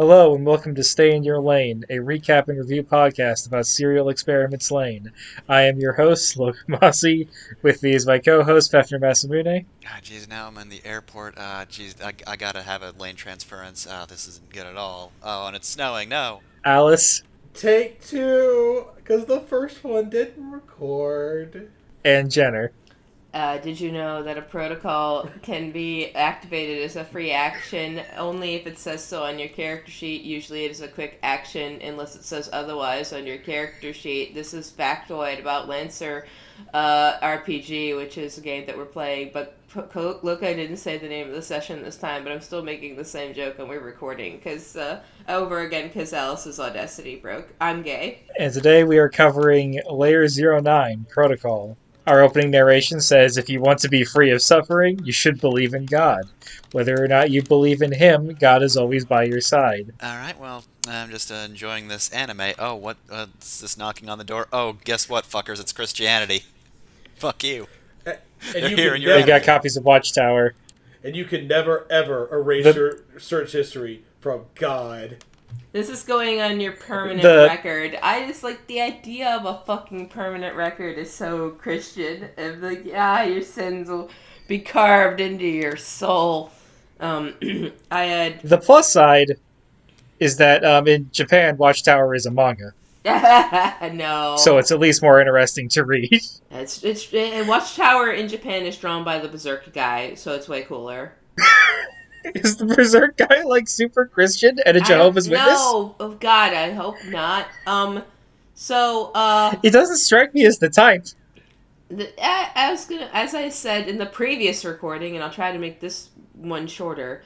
Hello and welcome to Stay in Your Lane, a recap and review podcast about Serial Experiments Lane. I am your host, Logan Mossy. With me is my co-host, Fefner Masamune. Geez, now I'm in the airport. I gotta have a lane transference. This isn't good at all. Oh, and it's snowing. No. Alice, Take two, because the first one didn't record. and Jenner. Did you know that a protocol can be activated as a free action only if it says so on your character sheet? Usually it is a quick action unless it says otherwise on your character sheet. This is factoid about Lancer RPG, which is a game that we're playing. But look, I didn't say the name of the session this time, but I'm still making the same joke and we're recording because over again because Alice's Audacity broke. I'm gay. And today we are covering Layer 09, Protocol. Our opening narration says, if you want to be free of suffering, you should believe in God. Whether or not you believe in Him, God is always by your side. Alright, well, I'm just enjoying this anime. Oh, what's this knocking on the door? Oh, guess what, fuckers? It's Christianity. Fuck you. And They're you here can in your They never, got copies of Watchtower. and you can never ever erase The- your search history from God. This is going on your permanent The- record. I just like the idea of a fucking permanent record is so Christian. Of like, your sins will be carved into your soul. I had The plus side is that in Japan, Watchtower is a manga. no. So it's at least more interesting to read. it's Watchtower in Japan is drawn by the Berserk guy, so it's way cooler. Is the Berserk guy like super Christian and a Jehovah's Witness? No, oh God, I hope not. It doesn't strike me as the type. I was gonna, as I said in the previous recording, and I'll try to make this one shorter.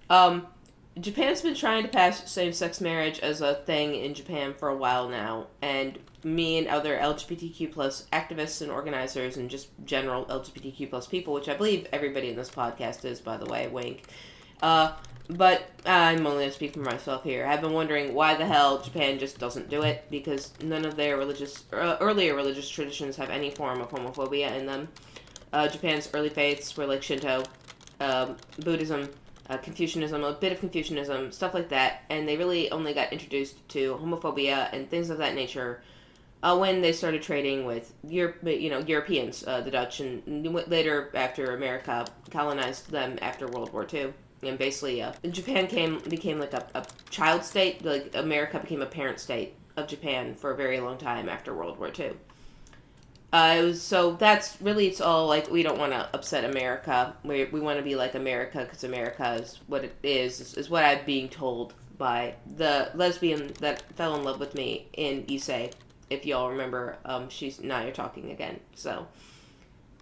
Japan's been trying to pass same-sex marriage as a thing in Japan for a while now, and me and other LGBTQ plus activists and organizers and just general LGBTQ plus people, which I believe everybody in this podcast is, by the way, wink. But I'm only going to speak for myself here. I've been wondering why the hell Japan just doesn't do it, because none of their earlier religious traditions have any form of homophobia in them. Japan's early faiths were like Shinto, Buddhism, Confucianism, a bit of Confucianism, stuff like that, and they really only got introduced to homophobia and things of that nature when they started trading with Europeans, the Dutch, and later after America colonized them after World War II. And basically, Japan became like a child state. Like America became a parent state of Japan for a very long time after World War II. So that's really, it's all like, we don't want to upset America. We want to be like America because America is what it is what I'm being told by the lesbian that fell in love with me in Issei. If y'all remember, now you're talking again. So,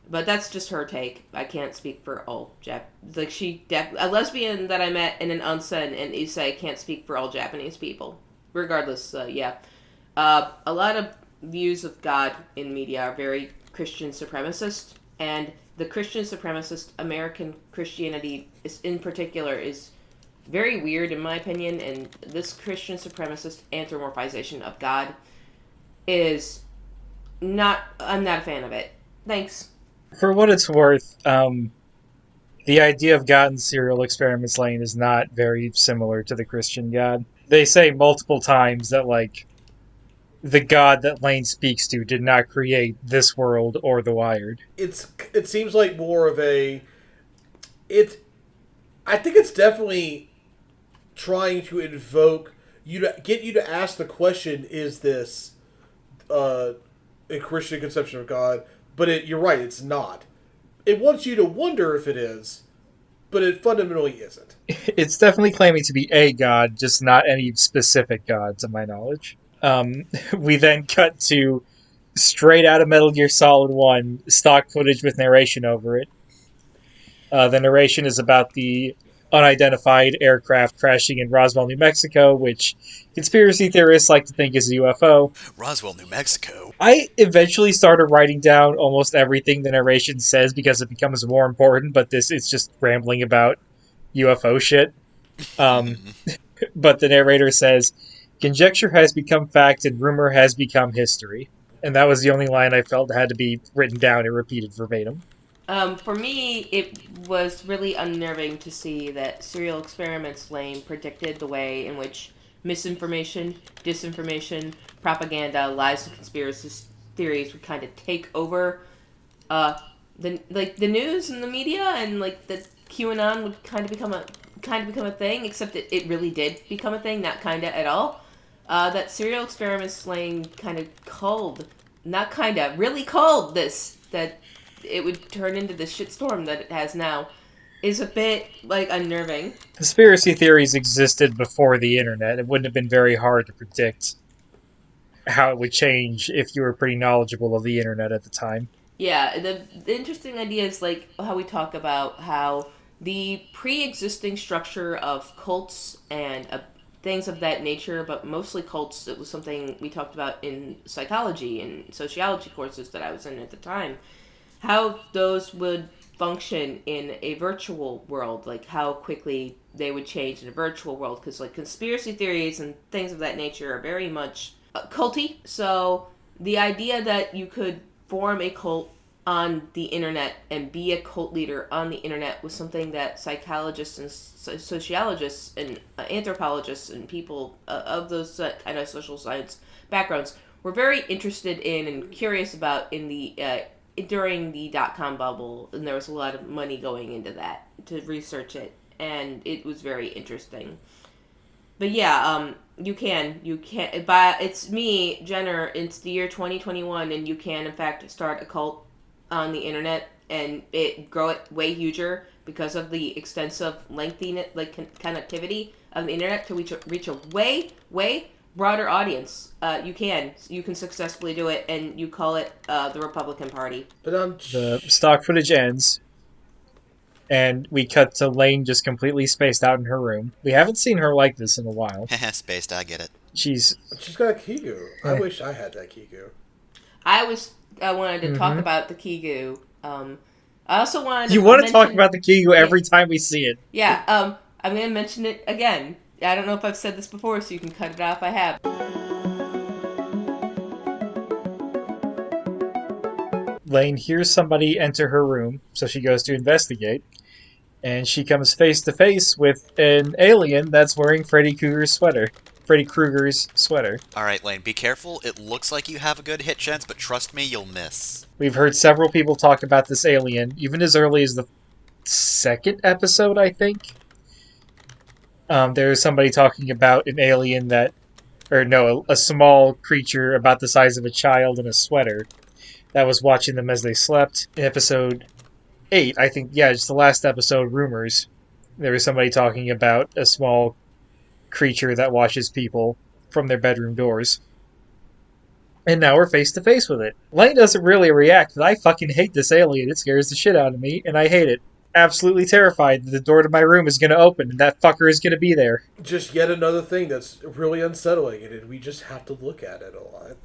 but that's just her take. I can't speak for all a lesbian that I met in an onsen in Issei can't speak for all Japanese people. Regardless, a lot of views of God in media are very Christian supremacist, and the Christian supremacist American Christianity in particular is very weird in my opinion, and this Christian supremacist anthropomorphization of God I'm not a fan of it. Thanks. For what it's worth, the idea of God in Serial Experiments Lane is not very similar to the Christian God. They say multiple times that, like, the God that Lain speaks to did not create this world or the Wired. It seems like more of I think it's definitely trying to invoke get you to ask the question: is this a Christian conception of God? But you're right, it's not. It wants you to wonder if it is, but it fundamentally isn't. It's definitely claiming to be a God, just not any specific God, to my knowledge. We then cut to straight out of Metal Gear Solid 1, stock footage with narration over it. The narration is about the unidentified aircraft crashing in Roswell, New Mexico, which conspiracy theorists like to think is a UFO. Roswell, New Mexico. I eventually started writing down almost everything the narration says because it becomes more important, but this is just rambling about UFO shit. But the narrator says, conjecture has become fact and rumor has become history. And that was the only line I felt had to be written down and repeated verbatim. For me, it was really unnerving to see that Serial Experiments Lain predicted the way in which misinformation, disinformation, propaganda, lies, and conspiracy theories would kind of take over uh, the news and the media, and like the QAnon would kind of become a thing. Except it really did become a thing, not kind of at all. That Serial Experiments Lain kind of called, not kind of, really called this that it would turn into the shitstorm that it has now is a bit like unnerving. Conspiracy theories existed before the internet. It wouldn't have been very hard to predict how it would change if you were pretty knowledgeable of the internet at the time. Yeah, the interesting idea is like how we talk about how the pre-existing structure of cults and things of that nature, but mostly cults. It was something we talked about in psychology and sociology courses that I was in at the time. How those would function in a virtual world, like how quickly they would change in a virtual world, because like conspiracy theories and things of that nature are very much culty. So the idea that you could form a cult on the internet and be a cult leader on the internet was something that psychologists and sociologists and anthropologists and people of those kind of social science backgrounds were very interested in and curious about in the during the dot-com bubble, and there was a lot of money going into that to research it, and it was very interesting. But yeah, you can, but it's me, Jenner, it's the year 2021, and you can, in fact, start a cult on the internet, and it grow it way huger because of the extensive lengthy, like, connectivity of the internet to reach a way broader audience. You can successfully do it, and you call it the Republican Party. But The stock footage ends, and we cut to Lain just completely spaced out in her room. We haven't seen her like this in a while. Spaced, I get it. She's got a Kigu. I wish I had that Kigu. I wanted to talk about the Kigu. I also wanted to You want to talk mention- about the Kigu every time we see it. Yeah, I'm going to mention it again. I don't know if I've said this before, so you can cut it off. I have. Lain hears somebody enter her room, so she goes to investigate, and she comes face to face with an alien that's wearing Freddy Krueger's sweater. Alright, Lain, be careful. It looks like you have a good hit chance, but trust me, you'll miss. We've heard several people talk about this alien, even as early as the second episode, I think. There's somebody talking about an alien a small creature about the size of a child in a sweater that was watching them as they slept. In episode 8, I think, just the last episode, Rumors, there was somebody talking about a small creature that watches people from their bedroom doors. And now we're face to face with it. Lain doesn't really react, but I fucking hate this alien. It scares the shit out of me, and I hate it. Absolutely terrified that the door to my room is going to open and that fucker is going to be there. Just yet another thing that's really unsettling, and we just have to look at it a lot.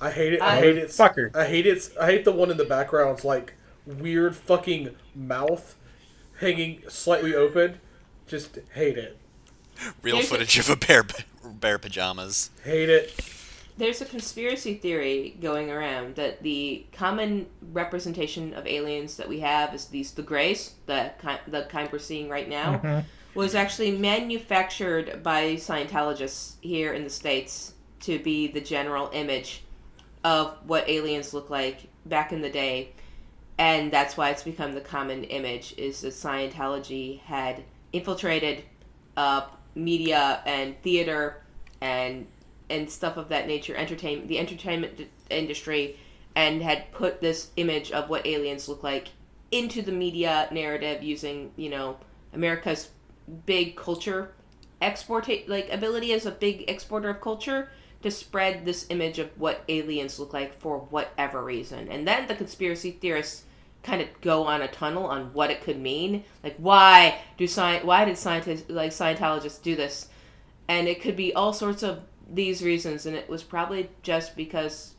I hate it. I hate it. Fucker. I hate it. I hate the one in the background's like weird fucking mouth hanging slightly open. Just hate it. Real footage of a bear pajamas. Hate it. There's a conspiracy theory going around that the common representation of aliens that we have is the Greys, the kind we're seeing right now, was actually manufactured by Scientologists here in the States to be the general image of what aliens look like back in the day. And that's why it's become the common image, is that Scientology had infiltrated media and theater and stuff of that nature, the entertainment industry, and had put this image of what aliens look like into the media narrative using, America's big culture ability as a big exporter of culture to spread this image of what aliens look like for whatever reason. And then the conspiracy theorists kind of go on a tunnel on what it could mean. Like, why did scientists, like Scientologists, do this? And it could be all sorts of these reasons, and it was probably just because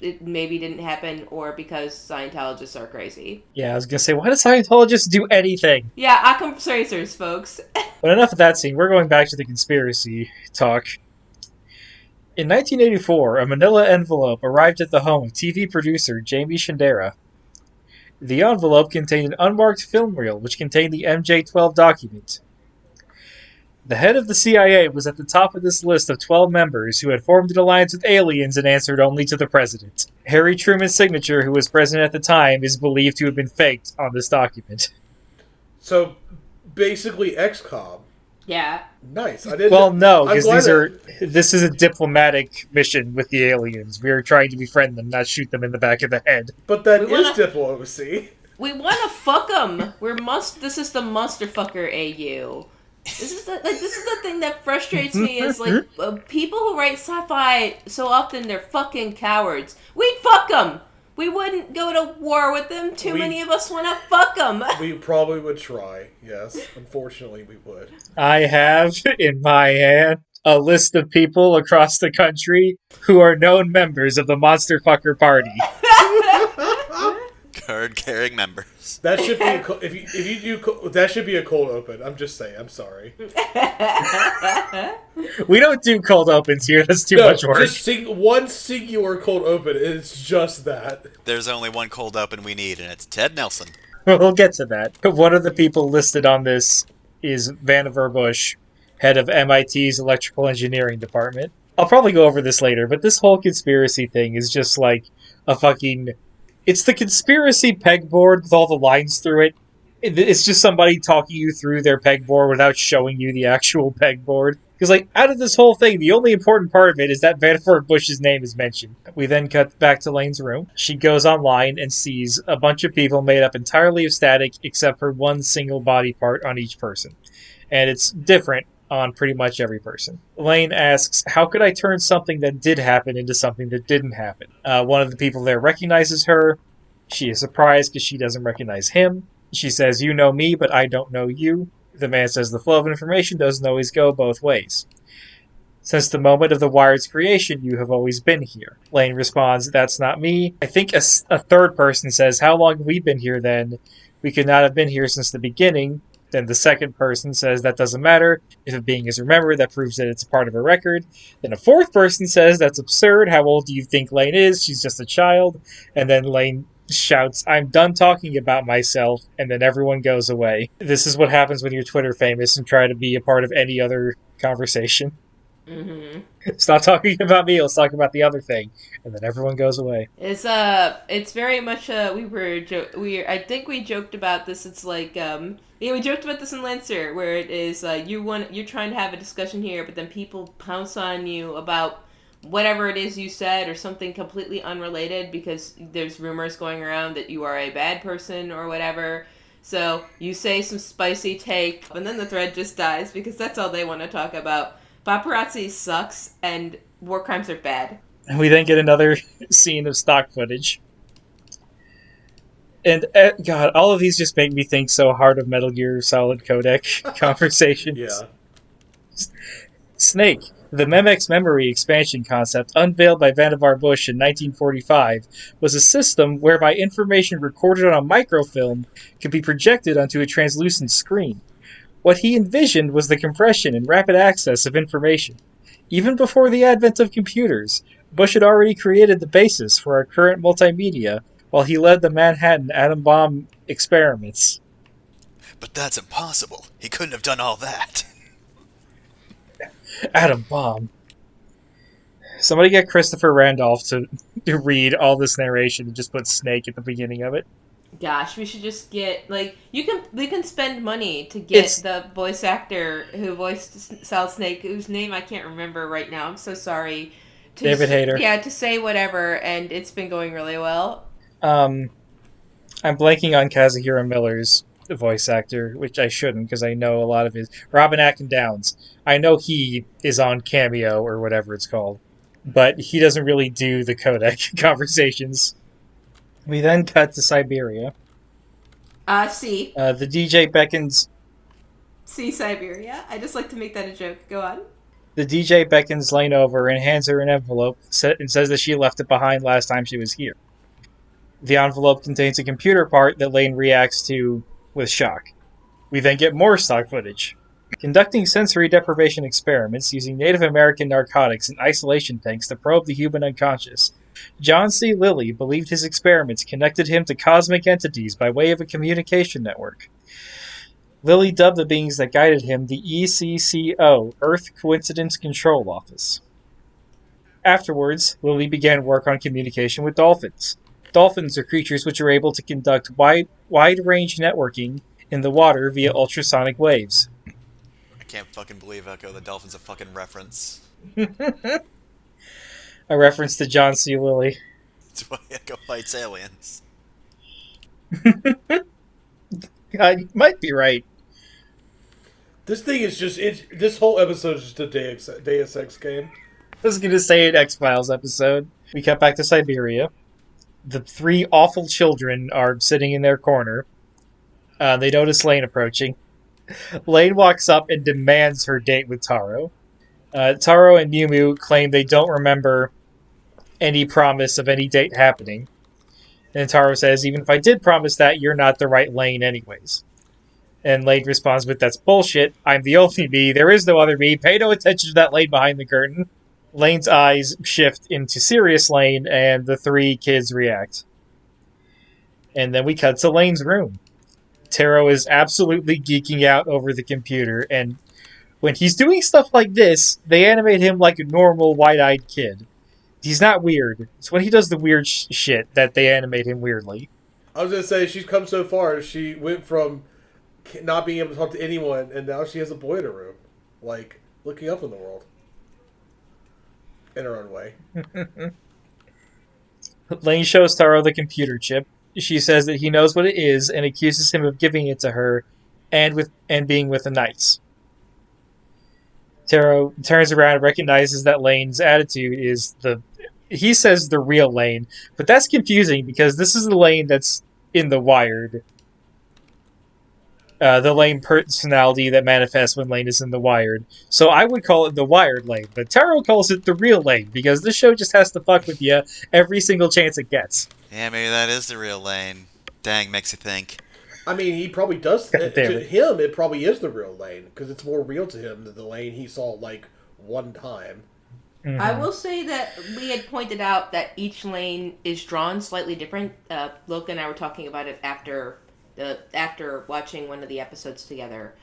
it maybe didn't happen, or because Scientologists are crazy. Yeah, I was gonna say, why do Scientologists do anything? Yeah, Occam's razors, folks. But enough of that scene, we're going back to the conspiracy talk. In 1984, a manila envelope arrived at the home of TV producer Jamie Shandera. The envelope contained an unmarked film reel, which contained the MJ-12 document. The head of the CIA was at the top of this list of 12 members who had formed an alliance with aliens and answered only to the president. Harry Truman's signature, who was president at the time, is believed to have been faked on this document. So, basically XCOM. Yeah. Nice. I didn't. Well, no, because glad this is a diplomatic mission with the aliens. We are trying to befriend them, not shoot them in the back of the head. But that We is wanna- diplomacy. We wanna fuck them. This is the monster fucker AU. This is the thing that frustrates me is like people who write sci-fi so often they're fucking cowards. We'd fuck them. We wouldn't go to war with them. Too many of us want to fuck them. We probably would try. Yes, unfortunately, we would. I have in my hand a list of people across the country who are known members of the Monster Fucker Party. Card-carrying members. That should be if you do that should be a cold open. I'm just saying. I'm sorry. We don't do cold opens here. That's too much work. Just one singular cold open. It's just that. There's only one cold open we need, and it's Ted Nelson. We'll get to that. One of the people listed on this is Vannevar Bush, head of MIT's electrical engineering department. I'll probably go over this later, but this whole conspiracy thing is just like a fucking... It's the conspiracy pegboard with all the lines through it. It's just somebody talking you through their pegboard without showing you the actual pegboard. Because, like, out of this whole thing, the only important part of it is that Vannevar Bush's name is mentioned. We then cut back to Lane's room. She goes online and sees a bunch of people made up entirely of static except for one single body part on each person. And it's different on pretty much every person. Lain asks, how could I turn something that did happen into something that didn't happen? One of the people there recognizes her. She is surprised because she doesn't recognize him. She says, you know me, but I don't know you. The man says the flow of information doesn't always go both ways. Since the moment of the wired's creation, you have always been here. Lain responds, that's not me. I think a third person says, how long have we been here then? We could not have been here since the beginning. Then the second person says that doesn't matter. If a being is remembered, that proves that it's a part of a record. Then a fourth person says that's absurd. How old do you think Lain is? She's just a child. And then Lain shouts, I'm done talking about myself, and then everyone goes away. This is what happens when you're Twitter famous and try to be a part of any other conversation. Mm-hmm. Stop talking about me, let's talk about the other thing. And then everyone goes away. It's very much I think we joked about this. It's like we joked about this in Lancer, where it is you're trying to have a discussion here, but then people pounce on you about whatever it is you said or something completely unrelated because there's rumors going around that you are a bad person or whatever. So you say some spicy take, and then the thread just dies because that's all they want to talk about. Paparazzi sucks, and war crimes are bad. And we then get another scene of stock footage. And, God, all of these just make me think so hard of Metal Gear Solid Codec conversations. Yeah. Snake, the Memex memory expansion concept unveiled by Vannevar Bush in 1945, was a system whereby information recorded on a microfilm could be projected onto a translucent screen. What he envisioned was the compression and rapid access of information. Even before the advent of computers, Bush had already created the basis for our current multimedia while he led the Manhattan atom bomb experiments. But that's impossible. He couldn't have done all that. Atom bomb. Somebody get Christopher Randolph to read all this narration and just put Snake at the beginning of it. Gosh, we should just get we can spend money to get the voice actor who voiced Solid Snake, whose name I can't remember right now. I'm so sorry. David Hayter. Yeah, to say whatever, and it's been going really well. I'm blanking on Kazuhiro Miller's voice actor, which I shouldn't because I know a lot of his. Robin Atkin Downs. I know he is on Cameo or whatever it's called, but he doesn't really do the codec conversations. We then cut to Siberia. See. The DJ beckons. See Siberia. I just like to make that a joke. Go on. The DJ beckons Lain over and hands her an envelope and says that she left it behind last time she was here. The envelope contains a computer part that Lain reacts to with shock. We then get more stock footage. Conducting sensory deprivation experiments using Native American narcotics in isolation tanks to probe the human unconscious, John C. Lilly believed his experiments connected him to cosmic entities by way of a communication network. Lilly dubbed the beings that guided him the ECCO, Earth Coincidence Control Office. Afterwards, Lilly began work on communication with dolphins. Dolphins are creatures which are able to conduct wide-range networking in the water via ultrasonic waves. I can't fucking believe Echo the Dolphin's a fucking reference. A reference to John C. Lilly. That's why Echo fights aliens. You might be right. This thing is just this whole episode is just a Deus Ex game. I was going to say an X-Files episode. We cut back to Siberia. The three awful children are sitting in their corner. They notice Lain approaching. Lain walks up and demands her date with Taro. Taro and Mew Mew claim they don't remember any promise of any date happening. And Taro says, even if I did promise that, you're not the right Lain anyways. And Lain responds with, that's bullshit. I'm the only me. There is no other me. Pay no attention to that Lain behind the curtain. Lain's eyes shift into serious Lain, and the three kids react. And then we cut to Lain's room. Taro is absolutely geeking out over the computer, and when he's doing stuff like this, they animate him like a normal, wide-eyed kid. He's not weird. It's when he does the weird shit that they animate him weirdly. I was gonna say she's come so far. She went from not being able to talk to anyone, and now she has a boy in her room, like looking up in the world in her own way. Lain shows Taro the computer chip. She says that he knows what it is and accuses him of giving it to her and being with the Knights. Taro turns around and recognizes that Lain's attitude is he says the real Lain, but that's confusing because this is the Lain that's in the Wired. The Lain personality that manifests when Lain is in the Wired. So I would call it the Wired Lain, but Taro calls it the real Lain because this show just has to fuck with you every single chance it gets. Yeah, maybe that is the real Lain. Dang, makes you think. I mean, he probably does. To him, it probably is the real Lain because it's more real to him than the Lain he saw like one time. Mm-hmm. I will say that we had pointed out that each Lain is drawn slightly different. Logan and I were talking about it after watching one of the episodes together.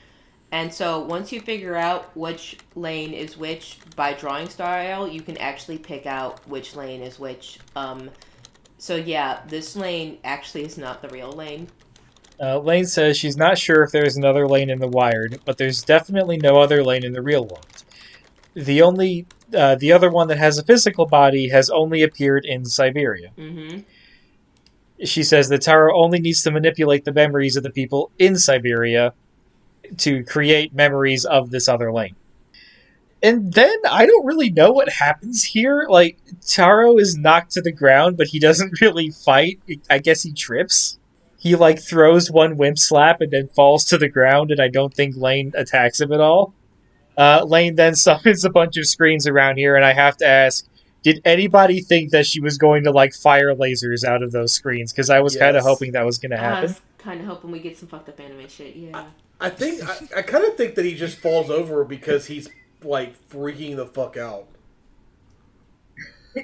And so once you figure out which Lain is which by drawing style, you can actually pick out which Lain is which. So yeah, this Lain actually is not the real Lain. Lain says she's not sure if there's another Lain in the Wired, but there's definitely no other Lain in the real world. The other one that has a physical body has only appeared in Siberia. Mm-hmm. She says that Taro only needs to manipulate the memories of the people in Siberia to create memories of this other Lain. And then, I don't really know what happens here. Like, Taro is knocked to the ground, but he doesn't really fight. I guess he trips. He, throws one wimp slap and then falls to the ground, and I don't think Lain attacks him at all. Lain then summons a bunch of screens around here, and I have to ask, did anybody think that she was going to, fire lasers out of those screens? Because I was kind of hoping that was going to happen. I was kind of hoping we get some fucked up anime shit, yeah. I kind of think that he just falls over because he's, freaking the fuck out.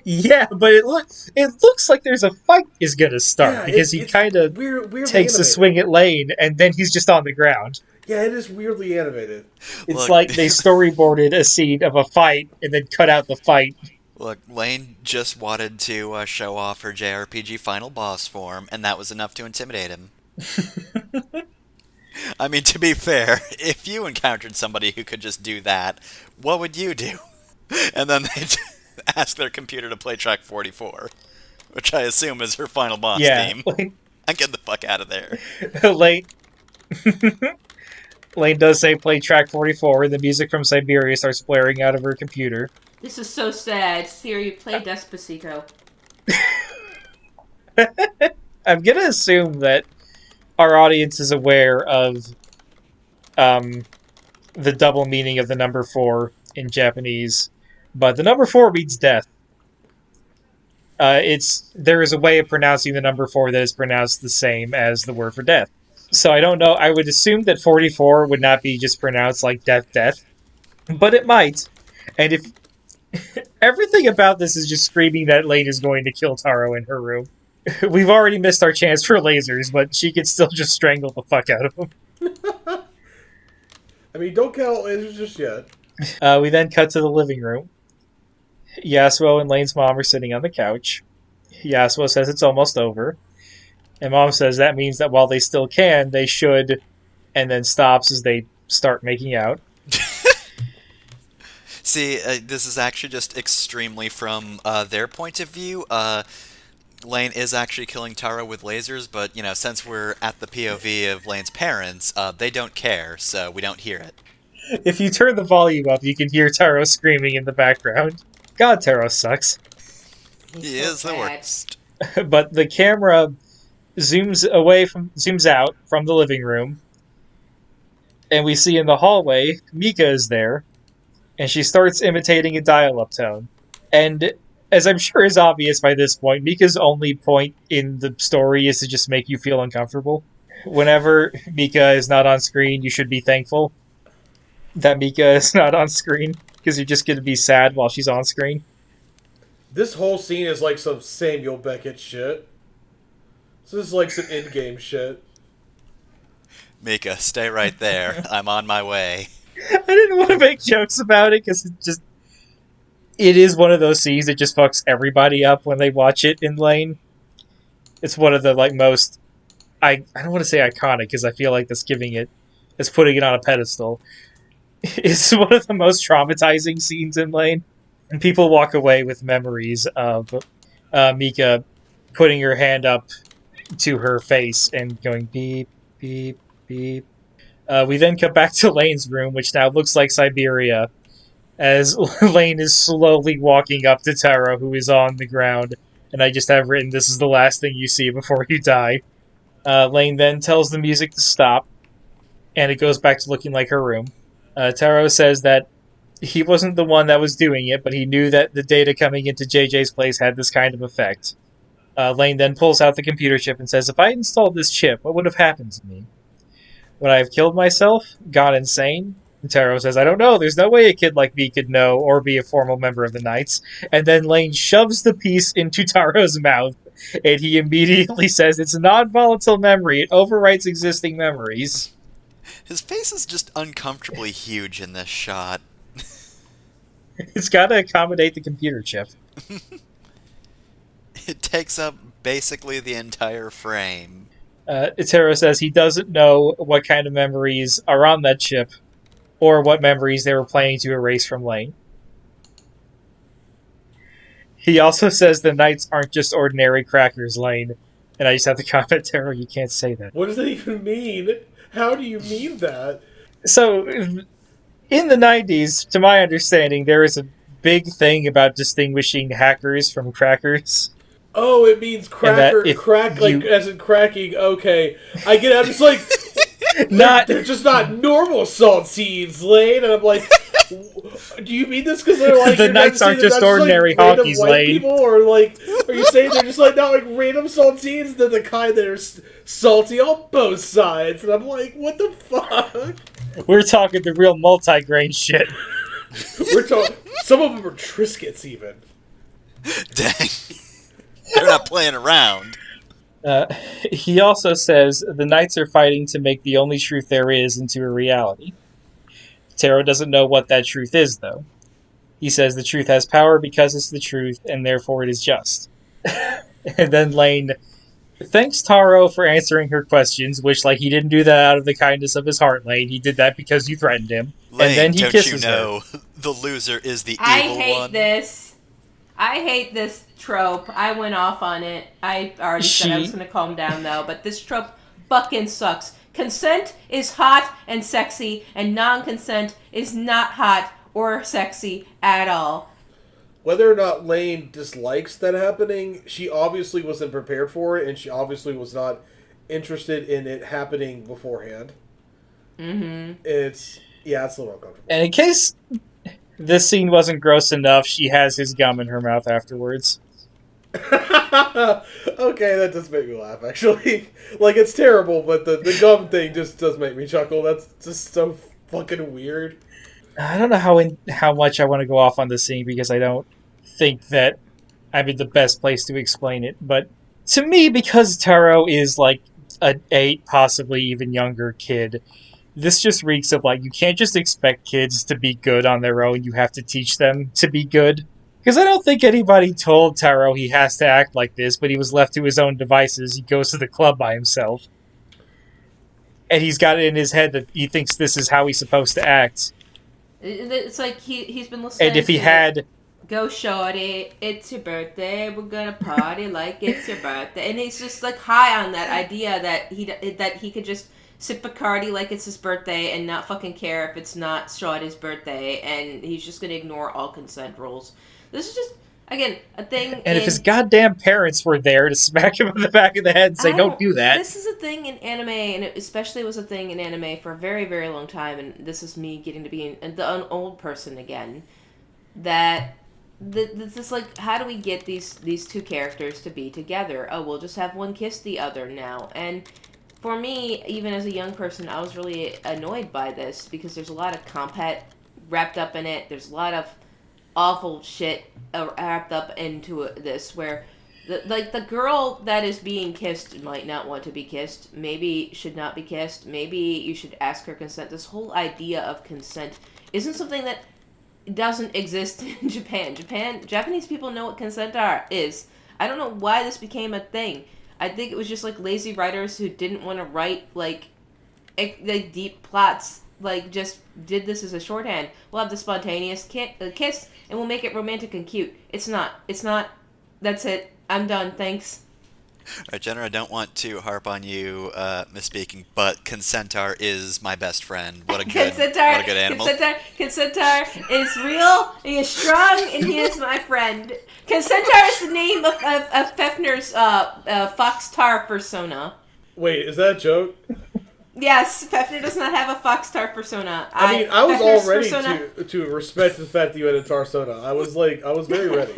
Yeah, but it looks like there's a fight is going to start, because he kind of takes a swing at Lain, and then he's just on the ground. Yeah, it is weirdly animated. It's like they storyboarded a scene of a fight, and then cut out the fight. Look, Lain just wanted to show off her JRPG final boss form, and that was enough to intimidate him. I mean, to be fair, if you encountered somebody who could just do that, what would you do? And then they ask their computer to play track 44, which I assume is her final boss theme. And get the fuck out of there. Lain does say play track 44, and the music from Siberia starts blaring out of her computer. This is so sad. Siri, play Despacito. I'm gonna assume that our audience is aware of the double meaning of the number 4 in Japanese, but the number 4 means death. There is a way of pronouncing the number 4 that is pronounced the same as the word for death. So I don't know. I would assume that 44 would not be just pronounced like death, but it might. And Everything about this is just screaming that Lain is going to kill Taro in her room. We've already missed our chance for lasers, but she could still just strangle the fuck out of him. I mean, don't count lasers just yet. We then cut to the living room. Yasuo and Lane's mom are sitting on the couch. Yasuo says it's almost over. And Mom says that means that while they still can, they should, and then stops as they start making out. See, this is actually just extremely from their point of view. Lain is actually killing Taro with lasers, but, since we're at the POV of Lane's parents, they don't care, so we don't hear it. If you turn the volume up, you can hear Taro screaming in the background. God, Taro sucks. He is the worst. But the camera zooms out from the living room, and we see in the hallway Mika is there, and she starts imitating a dial-up tone. And as I'm sure is obvious by this point, Mika's only point in the story is to just make you feel uncomfortable. Whenever Mika is not on screen, you should be thankful that Mika is not on screen, because you're just going to be sad while she's on screen. This whole scene is like some Samuel Beckett shit. This is like some in-game shit. Mika, stay right there. I'm on my way. I didn't want to make jokes about it, because it is one of those scenes that just fucks everybody up when they watch it in Lain. It's one of the most, I don't want to say iconic, because I feel like that's putting it on a pedestal. It's one of the most traumatizing scenes in Lain. And people walk away with memories of Mika putting her hand up to her face and going beep, beep, beep. We then come back to Lane's room, which now looks like Siberia, as Lain is slowly walking up to Taro, who is on the ground. And I just have written, this is the last thing you see before you die. Lain then tells the music to stop, and it goes back to looking like her room. Taro says that he wasn't the one that was doing it, but he knew that the data coming into JJ's place had this kind of effect. Lain then pulls out the computer chip and says, if I installed this chip, what would have happened to me? Would I have killed myself? Gone insane? And Taro says, I don't know. There's no way a kid like me could know or be a formal member of the Knights. And then Lain shoves the piece into Taro's mouth, and he immediately says, it's a non-volatile memory. It overwrites existing memories. His face is just uncomfortably huge in this shot. It's got to accommodate the computer chip. It takes up basically the entire frame. Taro says he doesn't know what kind of memories are on that chip, or what memories they were planning to erase from Lain. He also says the Knights aren't just ordinary crackers, Lain. And I just have to comment, Taro, you can't say that. What does that even mean? How do you mean that? So, in the 90s, to my understanding, there is a big thing about distinguishing hackers from crackers. Oh, it means cracker, as in cracking. Okay, I get it. I'm just like, they're just not normal saltines, Lain. And I'm like, do you mean this because they're like the Knights aren't just ordinary hockeys, Lain? People, or like, are you saying they're just like not like random saltines? They're the kind that are salty on both sides. And I'm like, what the fuck? We're talking the real multi-grain shit. We're talking. Some of them are Triscuits, even. Dang. They're not playing around. He also says the Knights are fighting to make the only truth there is into a reality. Taro doesn't know what that truth is, though. He says the truth has power because it's the truth, and therefore it is just. And then Lain thanks Taro for answering her questions, which, he didn't do that out of the kindness of his heart, Lain. He did that because you threatened him. Lain, and then he don't kisses you know her. The loser is the evil one? I hate this trope. I went off on it. I already said I was going to calm down, though. But this trope fucking sucks. Consent is hot and sexy, and non-consent is not hot or sexy at all. Whether or not Lain dislikes that happening, she obviously wasn't prepared for it, and she obviously was not interested in it happening beforehand. Mm-hmm. It's a little uncomfortable. And in case this scene wasn't gross enough, she has his gum in her mouth afterwards. Okay, that does make me laugh, actually. It's terrible, but the gum thing just does make me chuckle. That's just so fucking weird. I don't know how much I want to go off on this scene, because I don't think that I'm in the best place to explain it, but to me, because Taro is like an 8, possibly even younger kid, this just reeks of like, you can't just expect kids to be good on their own, you have to teach them to be good. Because I don't think anybody told Taro he has to act like this, but he was left to his own devices. He goes to the club by himself. And he's got it in his head that he thinks this is how he's supposed to act. It's like he's been listening. And if he had, "Go shorty, it's your birthday, we're gonna party like it's your birthday," and he's just like high on that idea that he could just sip Bacardi like it's his birthday and not fucking care if it's not Shorty's birthday, and he's just gonna ignore all consent rules. This is just, again, a thing. And if his goddamn parents were there to smack him in the back of the head and say, don't do that. This is a thing in anime, and it especially was a thing in anime for a very, very long time, and this is me getting to be an old person again, that this is like, how do we get these two characters to be together? Oh, we'll just have one kiss the other now. And for me, even as a young person, I was really annoyed by this, because there's a lot of compet wrapped up in it. There's a lot of awful shit wrapped up into this, where the girl that is being kissed might not want to be kissed, maybe should not be kissed, maybe you should ask her consent. This whole idea of consent isn't something that doesn't exist in Japanese people know what consent is. I don't know why this became a thing. I think it was just like lazy writers who didn't want to write like deep plots, like just did this as a shorthand. We'll have the spontaneous kiss, and we'll make it romantic and cute. It's not. That's it. I'm done. Thanks. Alright, Jenner, I don't want to harp on you misspeaking, but Consentar is my best friend. What a good animal. Consentar is real, he is strong, and he is my friend. Consentar is the name of Fefner's Foxtar persona. Wait, is that a joke? Yes, Fefner does not have a Foxtar persona. I mean, I was all ready persona... to respect the fact that you had a Tarsona. I was very ready.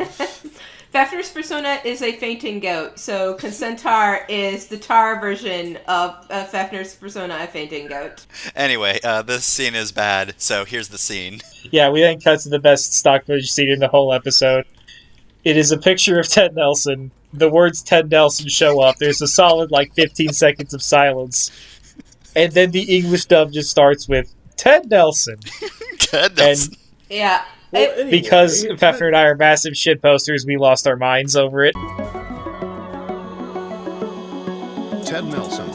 Fefner's persona is a fainting goat, so Consentar is the tar version of Fefner's persona, a fainting goat. Anyway, this scene is bad, so here's the scene. Yeah, we then cut to the best stock footage scene in the whole episode. It is a picture of Ted Nelson. The words Ted Nelson show up. There's a solid, 15 seconds of silence. And then the English dub just starts with, Ted Nelson. Ted Nelson. And, yeah. Well, anyway, because Pfeffer and I are massive shit posters, we lost our minds over it. Ted Nelson.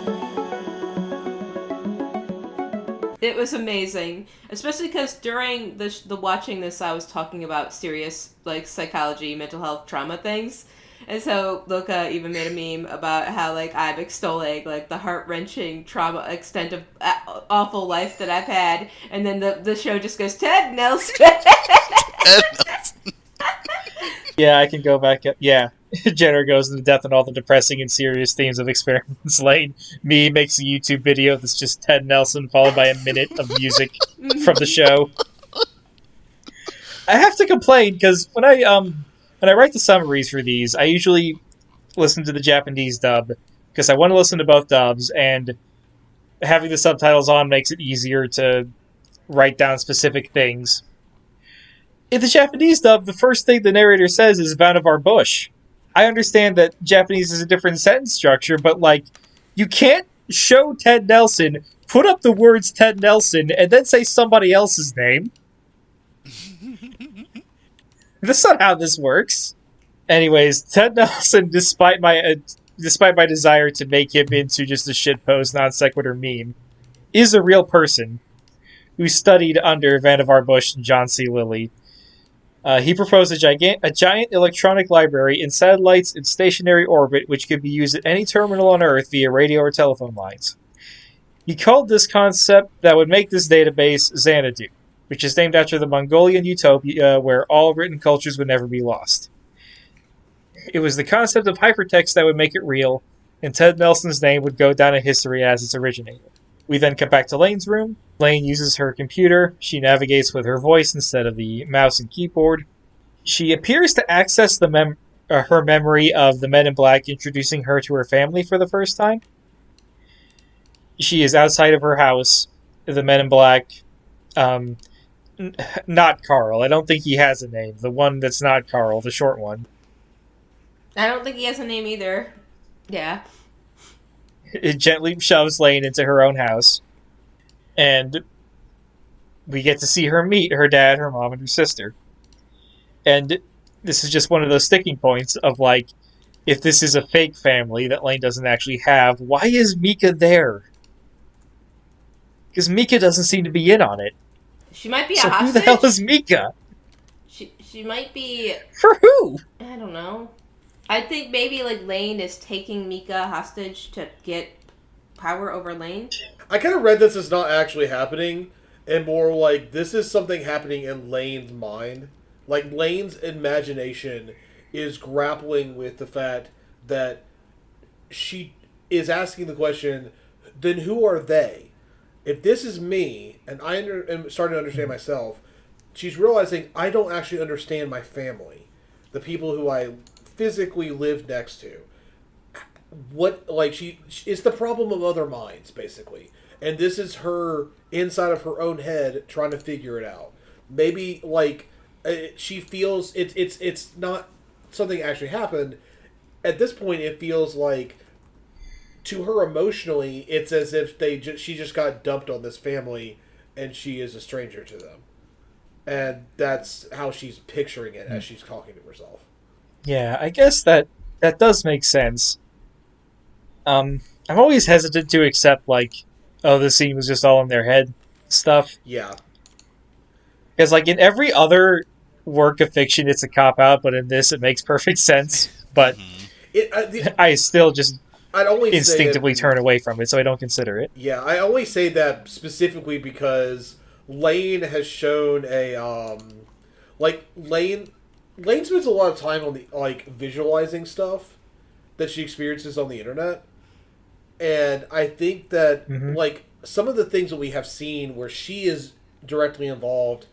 It was amazing, especially because during the watching this, I was talking about serious psychology, mental health, trauma things, and so Luca even made a meme about how I'm extolling the heart-wrenching trauma extent of awful life that I've had, and then the show just goes Ted Nelson. Ted Nelson. Yeah, I can go back up. Yeah, Jenner goes into depth on all the depressing and serious themes of Experiments Lain. Me makes a YouTube video that's just Ted Nelson followed by a minute of music from the show. I have to complain because when I write the summaries for these, I usually listen to the Japanese dub because I want to listen to both dubs, and having the subtitles on makes it easier to write down specific things. In the Japanese dub, the first thing the narrator says is Vannevar Bush. I understand that Japanese is a different sentence structure, but you can't show Ted Nelson, put up the words Ted Nelson, and then say somebody else's name. That's not how this works. Anyways, Ted Nelson, despite my desire to make him into just a shitpost non sequitur meme, is a real person who studied under Vannevar Bush and John C. Lilly. He proposed a giant electronic library in satellites in stationary orbit which could be used at any terminal on Earth via radio or telephone lines. He called this concept that would make this database Xanadu, which is named after the Mongolian utopia where all written cultures would never be lost. It was the concept of hypertext that would make it real, and Ted Nelson's name would go down in history as its originator. We then cut back to Lain's room. Lain uses her computer. She navigates with her voice instead of the mouse and keyboard. She appears to access her memory of the Men in Black introducing her to her family for the first time. She is outside of her house. The Men in Black Not Carl. I don't think he has a name. The one that's not Carl, the short one. I don't think he has a name either. Yeah. It gently shoves Lain into her own house, and we get to see her meet her dad, her mom, and her sister. And this is just one of those sticking points of like, if this is a fake family that Lain doesn't actually have, why is Mika there? Because Mika doesn't seem to be in on it. She might be So a hostage. who the hell is Mika? She might be... For who? I don't know. I think maybe like Lain is taking Mika hostage to get power over Lain. I kind of read this as not actually happening, and more like this is something happening in Lane's mind. Like Lane's imagination is grappling with the fact that she is asking the question, then who are they? If this is me, and I am starting to understand myself, she's realizing I don't actually understand my family, the people who I physically live next to. What, like, it's the problem of other minds, basically. And this is her inside of her own head trying to figure it out. Maybe, like, she feels it's not something that actually happened. At this point, it feels like, to her emotionally, it's as if she just got dumped on this family and she is a stranger to them. And that's how she's picturing it as she's talking to herself. Yeah, I guess that does make sense. I'm always hesitant to accept, like, oh, this scene was just all in their head stuff. Yeah. Because, like, in every other work of fiction, it's a cop-out, but in this, it makes perfect sense. But I still just I'd only instinctively turn away from it, so I don't consider it. Yeah, I only say that specifically because Lain has shown Lain spends a lot of time on the visualizing stuff that she experiences on the internet, and I think that some of the things that we have seen where she is directly involved,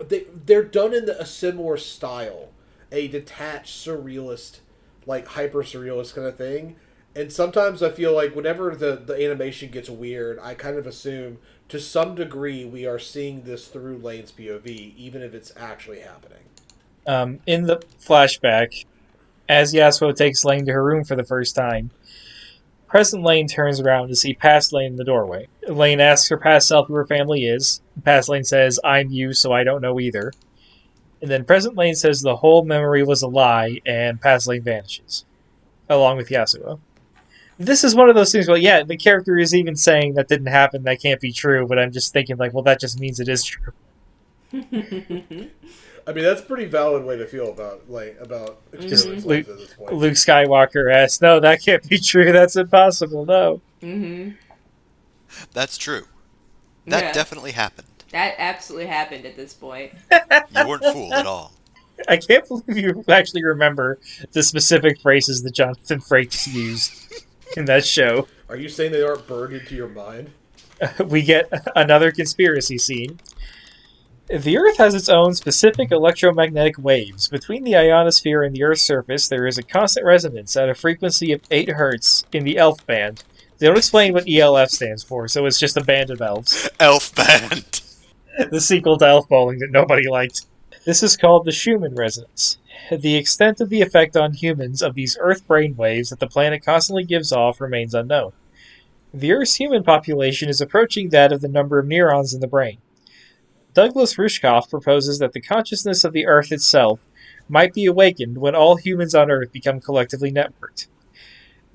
they're done in a similar style, a detached surrealist, like hyper surrealist kind of thing. And sometimes I feel like whenever the animation gets weird, I kind of assume to some degree we are seeing this through Lane's POV, even if it's actually happening. In the flashback, as Yasuo takes Lain to her room for the first time, present Lain turns around to see past Lain in the doorway. Lain asks her past self who her family is. Past Lain says, I'm you, so I don't know either. And then present Lain says the whole memory was a lie, and past Lain vanishes, along with Yasuo. This is one of those things where, yeah, the character is even saying that didn't happen, that can't be true, but I'm just thinking, like, well, that just means it is true. I mean, that's a pretty valid way to feel about Carolyn's life at this point. Luke Skywalker asks, no, that can't be true, that's impossible, no. Mm-hmm. That's true. That definitely happened. That absolutely happened at this point. You weren't fooled at all. I can't believe you actually remember the specific phrases that Jonathan Frakes used in that show. Are you saying they aren't burned into your mind? We get another conspiracy scene. The Earth has its own specific electromagnetic waves. Between the ionosphere and the Earth's surface, there is a constant resonance at a frequency of 8 Hz in the ELF band. They don't explain what ELF stands for, so it's just a band of elves. Elf band! The sequel to Elf Bowling that nobody liked. This is called the Schumann resonance. The extent of the effect on humans of these Earth brainwaves that the planet constantly gives off remains unknown. The Earth's human population is approaching that of the number of neurons in the brain. Douglas Rushkoff proposes that the consciousness of the Earth itself might be awakened when all humans on Earth become collectively networked.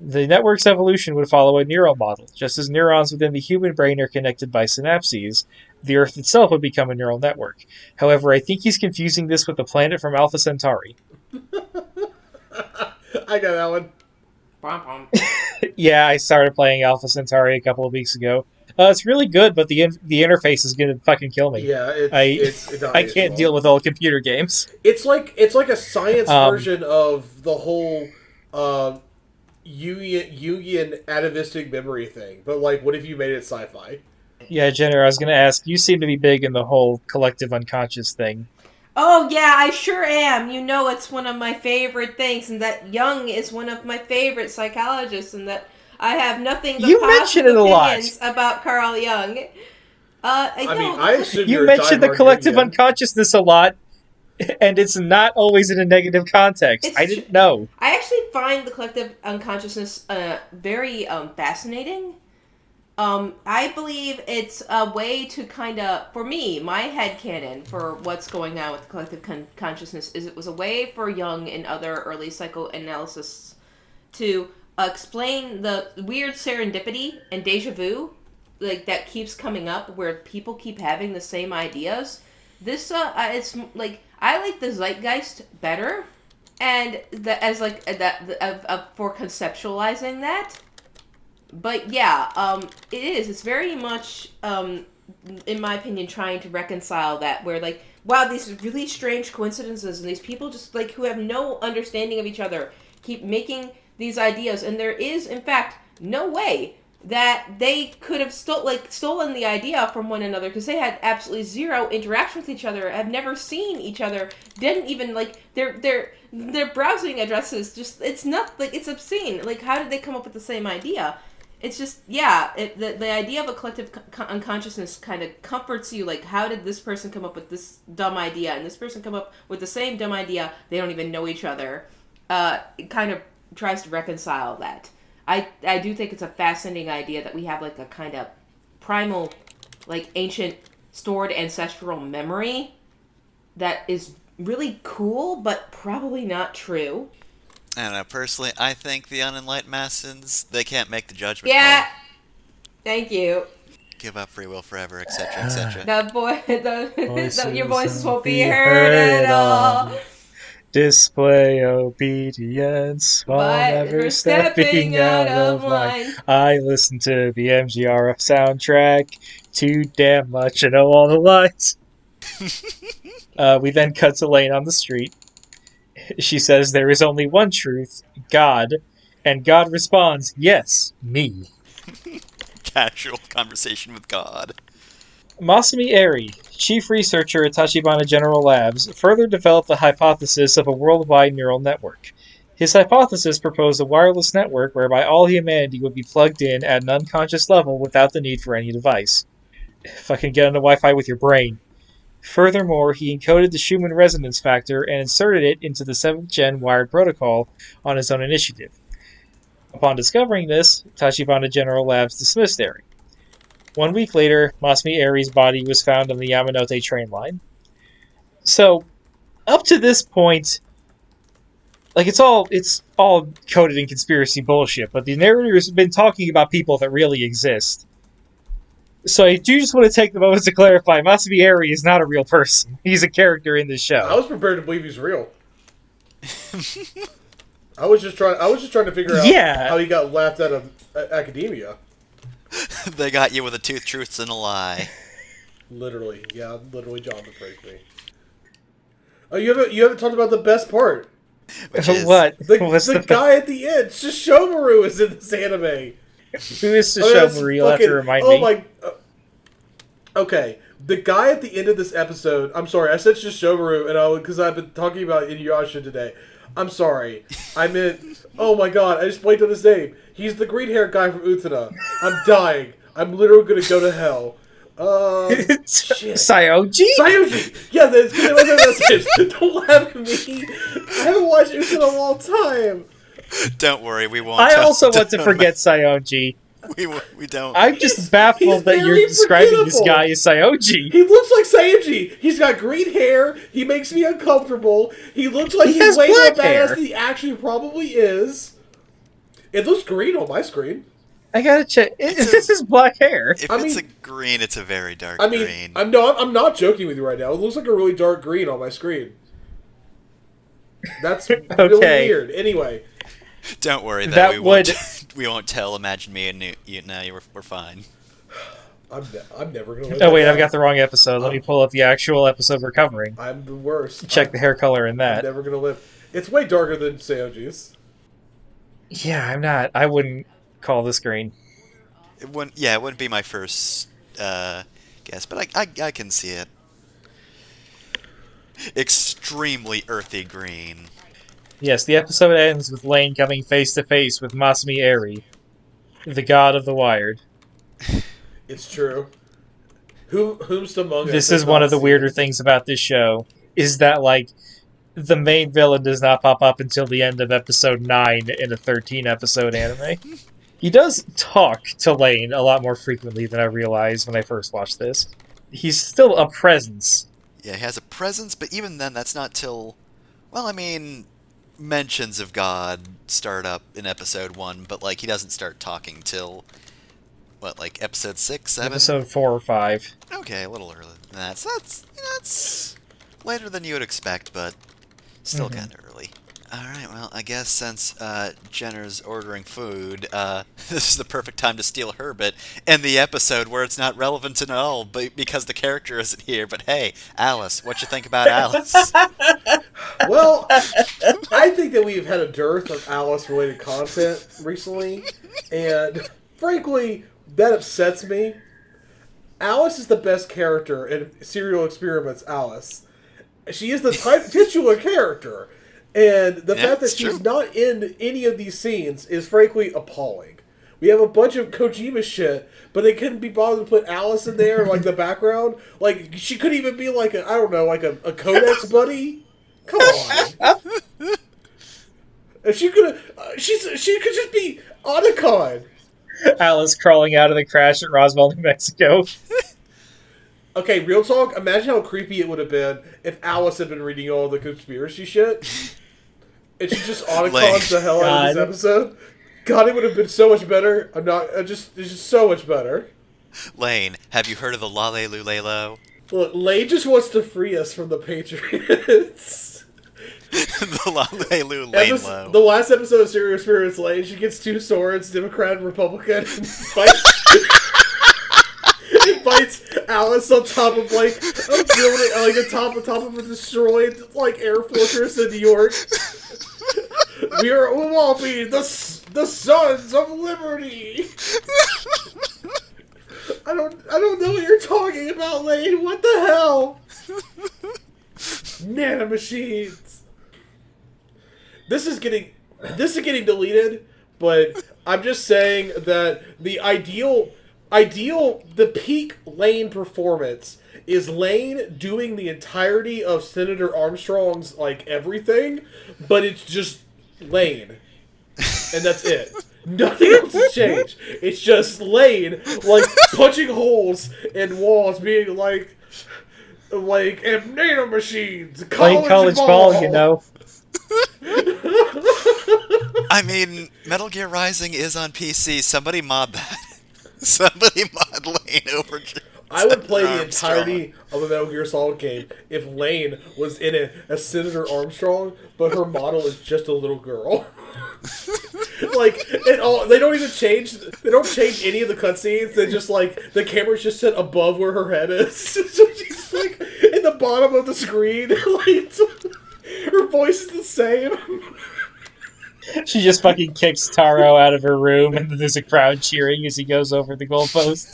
The network's evolution would follow a neural model. Just as neurons within the human brain are connected by synapses, the Earth itself would become a neural network. However, I think he's confusing this with the planet from Alpha Centauri. I got that one. Yeah, I started playing Alpha Centauri a couple of weeks ago. It's really good, but the interface is gonna fucking kill me. Yeah, I can't deal with old computer games. It's like a science version of the whole Jungian atavistic memory thing. But like, what if you made it sci-fi? Yeah, Jenner, I was gonna ask. You seem to be big in the whole collective unconscious thing. Oh, yeah, I sure am. You know it's one of my favorite things, and that Jung is one of my favorite psychologists, and that I have nothing but positive opinions about Carl Jung. I mean, I assume You you're a mentioned the diehard collective Gideon. unconsciousness a lot, and it's not always in a negative context. I didn't know. I actually find the collective unconsciousness very fascinating. I believe it's a way to kind of, for me, my headcanon for what's going on with the collective consciousness is it was a way for Jung and other early psychoanalysts to explain the weird serendipity and deja vu like that keeps coming up where people keep having the same ideas. This it's like I like the zeitgeist better, and as like that for conceptualizing that. But yeah, it is. It's very much, in my opinion, trying to reconcile that. Where like, wow, these really strange coincidences, and these people just like who have no understanding of each other keep making these ideas, and there is, in fact, no way that they could have stolen the idea from one another because they had absolutely zero interaction with each other, have never seen each other, didn't even like their browsing addresses. Just it's not like it's obscene. Like how did they come up with the same idea? It's just, yeah, the idea of a collective unconsciousness kind of comforts you. Like, how did this person come up with this dumb idea? And this person come up with the same dumb idea. They don't even know each other. It kind of tries to reconcile that. I do think it's a fascinating idea that we have, like, a kind of primal, like, ancient, stored ancestral memory that is really cool, but probably not true. I don't know, personally, I think the unenlightened masses, they can't make the judgment Yeah. call. Thank you. Give up free will forever, etc., etc. Your voices won't be heard at all. Display obedience while But never we're stepping out of line. I listen to the MGRF soundtrack too damn much. I know all the lines. We then cut to Lain on the street. She says there is only one truth, God, and God responds, yes, me. Casual conversation with God. Masumi Eri, chief researcher at Tachibana General Labs, further developed the hypothesis of a worldwide neural network. His hypothesis proposed a wireless network whereby all humanity would be plugged in at an unconscious level without the need for any device. Fucking get on the Wi-Fi with your brain. Furthermore, he encoded the Schumann resonance factor and inserted it into the 7th gen wired protocol on his own initiative. Upon discovering this, Tachibana General Labs dismissed Eri. 1 week later, Masumi Eri's body was found on the Yamanote train line. So, up to this point, like it's all coded in conspiracy bullshit, but the narrator's been talking about people that really exist. So I do just want to take the moment to clarify, Masumi Eri is not a real person. He's a character in this show. I was prepared to believe he's real. I was just trying to figure out how he got laughed out of academia. They got you with a two truths and a lie. Literally, yeah, literally John betrayed me. Oh, you haven't talked about the best part. Which is, what? The guy at the end, Shishomaru, is in this anime. Who is Shishomaru? You'll have to remind me. Oh my... okay, the guy at the end of this episode... I'm sorry, I said Shishomaru, and because I've been talking about Inuyasha today. I'm sorry. I meant... Oh my god, I just blanked on his name. He's the green-haired guy from Utena. I'm dying. I'm literally gonna go to hell. Shit. Sayoji? Sayoji! Yeah, that's gonna be my message. Don't laugh at me. I haven't watched Utena in a long time. Don't worry, we won't. I also want to forget Sayoji. We don't. I'm just baffled that you're describing this guy as Sayoji. He looks like Sayoji. He's got green hair. He makes me uncomfortable. He looks like he's way more badass than he actually probably is. It looks green on my screen. I gotta check. This is black hair. If it's a green, it's a very dark green. I'm not joking with you right now. It looks like a really dark green on my screen. That's okay. really weird. Anyway. Don't worry, we won't tell Imagine Me and we're fine. I'm never gonna live. Oh wait, I've got the wrong episode. Let me pull up the actual episode we're covering. I'm the worst. Check the hair color in that. I'm never gonna live. It's way darker than Sayoji's. Yeah, I'm not. I wouldn't call this green. It wouldn't be my first guess, but I can see it. Extremely earthy green. Yes, the episode ends with Lain coming face to face with Masumi Eri, the god of the wired. It's true. Whomst among us This has is one not of the seen weirder it? things about this show is that like the main villain does not pop up until the end of episode 9 in a 13 episode anime. He does talk to Lain a lot more frequently than I realized when I first watched this. He's still a presence. Yeah, he has a presence, but even then, that's not till. Well, I mean, mentions of God start up in episode 1, but like he doesn't start talking till what, like episode 6, 7? Episode 4 or 5. Okay, a little earlier than that. So that's later than you would expect, but still kind of early. All right, well, I guess since Jenner's ordering food, this is the perfect time to steal her bit in the episode where it's not relevant at all, but because the character isn't here. But hey, Alice, what you think about Alice? Well, I think that we've had a dearth of Alice-related content recently, and frankly, that upsets me. Alice is the best character in Serial Experiments Alice. She is the titular character, and the fact that it's she's true. not in any of these scenes is frankly appalling. We have a bunch of Kojima shit, but they couldn't be bothered to put Alice in there, like the background. Like she could even be like a, I don't know, like a Codex buddy. Come on. If she could, she could just be Otacon. Alice crawling out of the crash at Roswell, New Mexico. Okay, real talk. Imagine how creepy it would have been if Alice had been reading all the conspiracy shit, and she just Otacons the hell out of this episode. God, it would have been so much better. It's just so much better. Lane, have you heard of the Lale Lulelo? Look, Lain just wants to free us from the Patriots. The Lale Lulelo. The last episode of Serial Experiments Lain, she gets 2 swords, Democrat and Republican, and fights Alice on top of like a building, like on top of a destroyed like air fortress in New York. We'll all be the sons of liberty. I don't know what you're talking about, Lain. What the hell? Nanomachines. This is getting deleted, but I'm just saying that the the peak Lain performance is Lain doing the entirety of Senator Armstrong's like everything, but it's just Lain, and that's it. Nothing else has changed. It's just Lain like punching holes in walls, being like and nanomachines, Playing college ball, you know. I mean, Metal Gear Rising is on PC. Somebody mod that. Somebody mod Lane over. I would play the Armstrong. entirety of a Metal Gear Solid game if Lain was in it as Senator Armstrong, but her model is just a little girl. Like, they don't even change. They don't change any of the cutscenes. They just like the camera's just set above where her head is, so she's like in the bottom of the screen. Like, her voice is the same. She just fucking kicks Taro out of her room, and then there's a crowd cheering as he goes over the goalpost.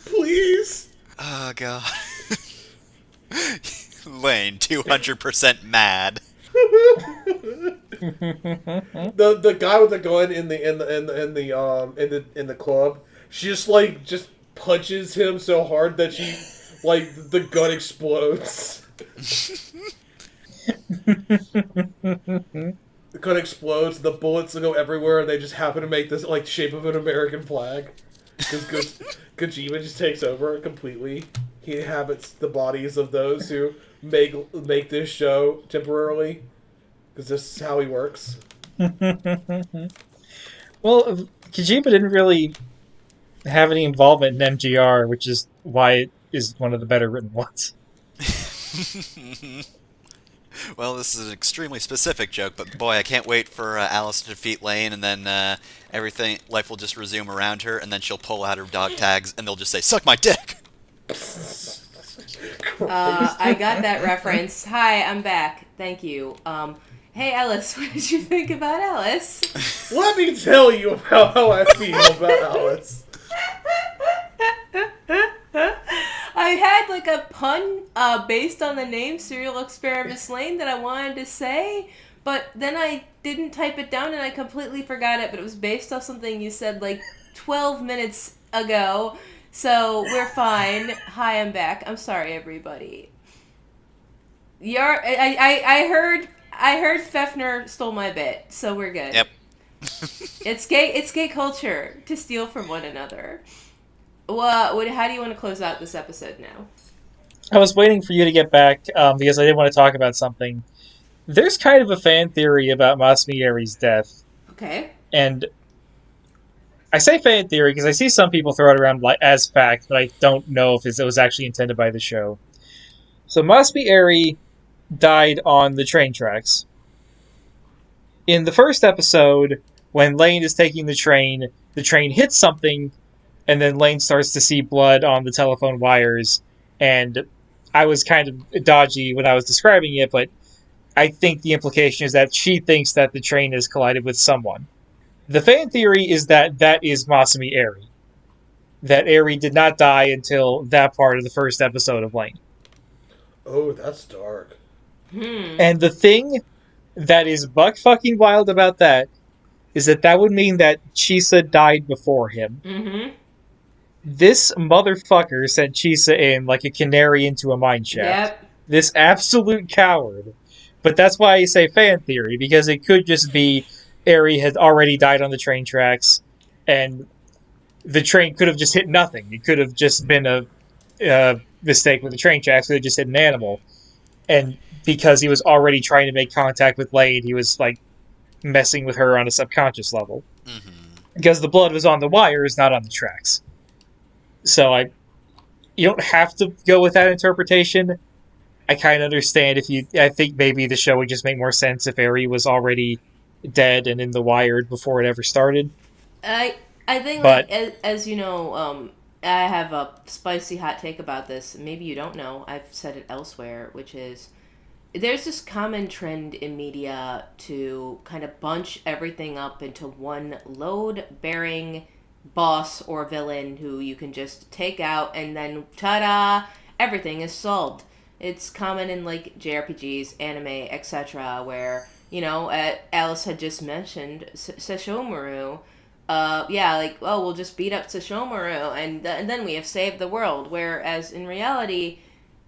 Please. Oh god. Lane, 200% mad. The guy with the gun in the club, she just punches him so hard that the gun explodes. The gun explodes, the bullets go everywhere, and they just happen to make this like shape of an American flag. Because Kojima just takes over completely. He inhabits the bodies of those who make this show temporarily. Because this is how he works. Well, Kojima didn't really have any involvement in MGR, which is why it is one of the better written ones. Well, this is an extremely specific joke, but boy, I can't wait for Alice to defeat Lane, and then life will just resume around her, and then she'll pull out her dog tags, and they'll just say, "Suck my dick!" I got that reference. Hi, I'm back. Thank you. Hey, Alice, what did you think about Alice? Let me tell you about how I feel about Alice. I had like a pun based on the name Serial Experiments Lain that I wanted to say, but then I didn't type it down and I completely forgot it, but it was based off something you said like 12 minutes ago. So we're fine. Hi, I'm back. I'm sorry, everybody. I heard Fefner stole my bit, so we're good. Yep. It's gay culture to steal from one another. How do you want to close out this episode now? I was waiting for you to get back because I did want to talk about something. There's kind of a fan theory about Masmieri's death, Okay. and I say fan theory because I see some people throw it around like as fact, but I don't know if it was actually intended by the show. So Masmieri died on the train tracks. In the first episode, when Lain is taking the train hits something, and then Lain starts to see blood on the telephone wires. And I was kind of dodgy when I was describing it, but I think the implication is that she thinks that the train has collided with someone. The fan theory is that that is Masumi Eri. That Eri did not die until that part of the first episode of Lain. Oh, that's dark. And the thing that is buck fucking wild about that is that would mean that Chisa died before him. Mm-hmm. This motherfucker sent Chisa in like a canary into a mine shaft. Yep. This absolute coward. But that's why I say fan theory, because it could just be Eri had already died on the train tracks, and the train could have just hit nothing. It could have just been a mistake with the train tracks. It could have just hit an animal. And because he was already trying to make contact with Lain, he was like messing with her on a subconscious level. Mm-hmm. Because the blood was on the wires, not on the tracks. So you don't have to go with that interpretation. I kind of understand I think maybe the show would just make more sense if Eri was already dead and in the wired before it ever started. I think, But like, as you know, I have a spicy hot take about this. Maybe you don't know. I've said it elsewhere, which is there's this common trend in media to kind of bunch everything up into one load-bearing boss or villain who you can just take out and then, ta-da, everything is solved. It's common in, like, JRPGs, anime, etc., where, you know, Alice had just mentioned Sesshomaru. Yeah, like, oh, we'll just beat up Sesshomaru, and then we have saved the world. Whereas in reality,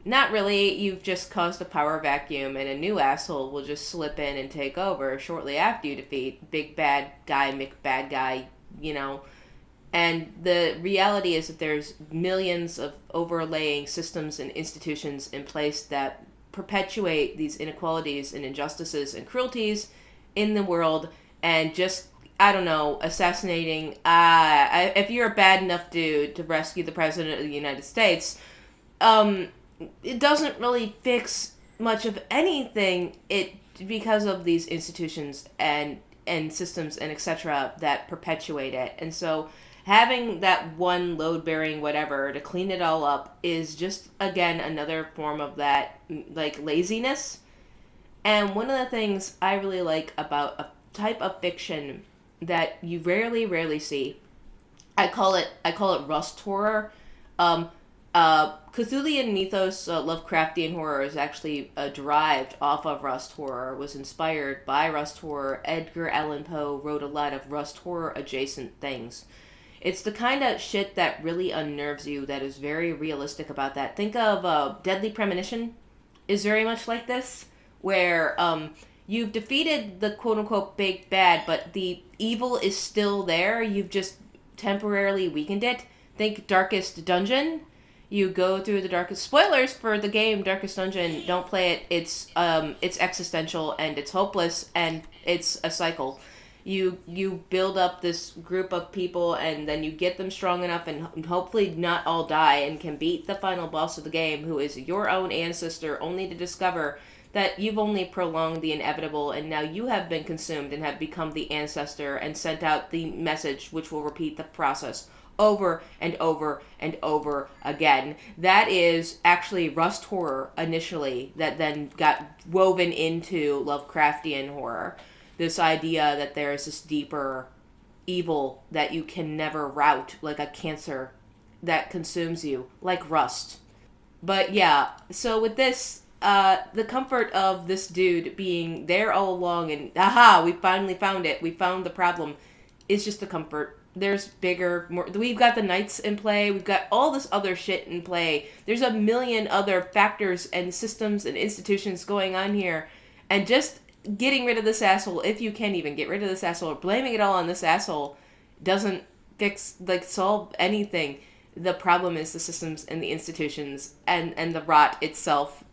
not really. You've just caused a power vacuum, and a new asshole will just slip in and take over shortly after you defeat big bad guy, McBad guy, you know. And the reality is that there's millions of overlaying systems and institutions in place that perpetuate these inequalities and injustices and cruelties in the world, and just, I don't know, assassinating. If you're a bad enough dude to rescue the president of the United States, it doesn't really fix much of anything. It because of these institutions and systems and etc. that perpetuate it, and so having that one load-bearing whatever to clean it all up is just, again, another form of that, like, laziness. And one of the things I really like about a type of fiction that you rarely see, I call it rust horror. Cthulhian mythos, Lovecraftian horror is actually derived off of rust horror, was inspired by rust horror. Edgar Allan Poe wrote a lot of rust horror adjacent things. It's the kind of shit that really unnerves you, that is very realistic about that. Think of Deadly Premonition is very much like this, where you've defeated the quote-unquote big bad, but the evil is still there. You've just temporarily weakened it. Think Darkest Dungeon. You go through the darkest... Spoilers for the game Darkest Dungeon. Don't play it. It's existential, and it's hopeless, and it's a cycle. You build up this group of people, and then you get them strong enough and hopefully not all die, and can beat the final boss of the game, who is your own ancestor, only to discover that you've only prolonged the inevitable, and now you have been consumed and have become the ancestor and sent out the message which will repeat the process over and over and over again. That is actually rust horror initially, that then got woven into Lovecraftian horror. This idea that there is this deeper evil that you can never rout, like a cancer that consumes you, like rust. But yeah, so with this, the comfort of this dude being there all along and, aha, we finally found it, we found the problem, is just the comfort. There's bigger, more. We've got the Knights in play. We've got all this other shit in play. There's a million other factors and systems and institutions going on here, and just getting rid of this asshole, if you can even get rid of this asshole, or blaming it all on this asshole, doesn't solve anything. The problem is the systems and the institutions and the rot itself.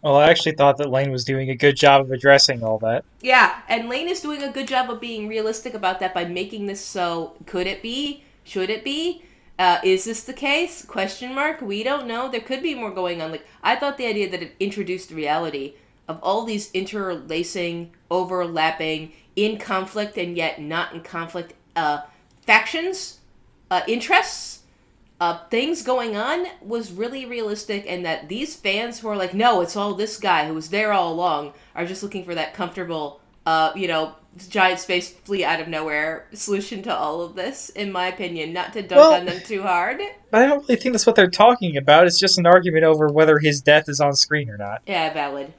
Well, I actually thought that Lain was doing a good job of addressing all that. Yeah, and Lain is doing a good job of being realistic about that by making this so. Could it be? Should it be? Is this the case? Question mark. We don't know. There could be more going on. Like, I thought the idea that it introduced reality of all these interlacing, overlapping, in conflict and yet not in conflict factions, interests, things going on was really realistic, and that these fans who are like, no, it's all this guy who was there all along, are just looking for that comfortable, giant space fleet out of nowhere solution to all of this, in my opinion. Not to dunk on them too hard. But I don't really think that's what they're talking about. It's just an argument over whether his death is on screen or not. Yeah, valid.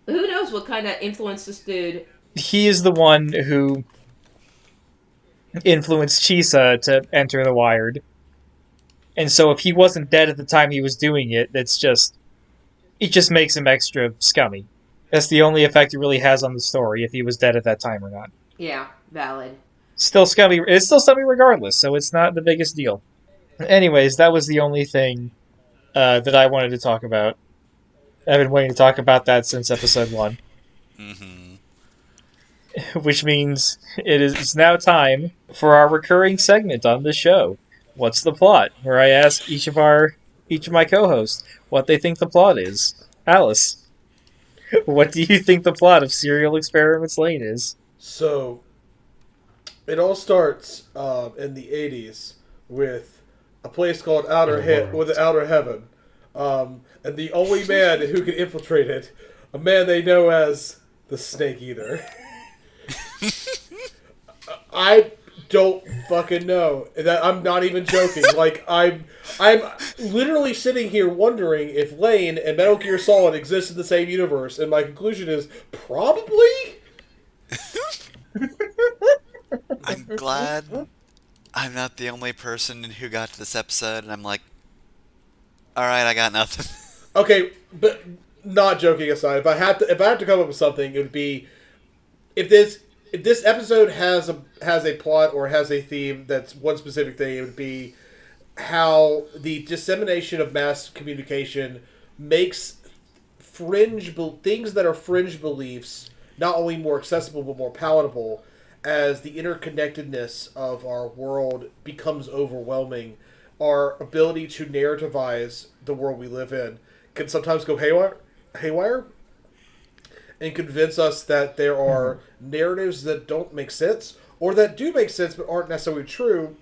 Who knows what kind of influence this dude... He is the one who influenced Chisa to enter the Wired. And so if he wasn't dead at the time he was doing it, it just makes him extra scummy. That's the only effect it really has on the story, if he was dead at that time or not. Yeah, valid. Still scummy. It's still scummy regardless, so it's not the biggest deal. Anyways, that was the only thing that I wanted to talk about. I've been waiting to talk about that since episode 1. Mm-hmm. Which means it's now time for our recurring segment on this show. What's the plot? Where I ask each of my co-hosts what they think the plot is. Alice, what do you think the plot of Serial Experiments Lain is? So, it all starts in the 80s with a place called Outer Heaven, and the only man who can infiltrate it, a man they know as the Snake Eater. I don't fucking know. That I'm not even joking. Like, I'm literally sitting here wondering if Lain and Metal Gear Solid exist in the same universe, and my conclusion is probably. I'm glad I'm not the only person who got to this episode, and I'm like, alright, I got nothing. Okay, but not joking aside, if I had to come up with something, it would be if this episode has a plot or has a theme that's one specific thing, it would be how the dissemination of mass communication makes things that are fringe beliefs not only more accessible but more palatable as the interconnectedness of our world becomes overwhelming. Our ability to narrativize the world we live in can sometimes go haywire and convince us that there are narratives that don't make sense, or that do make sense but aren't necessarily true,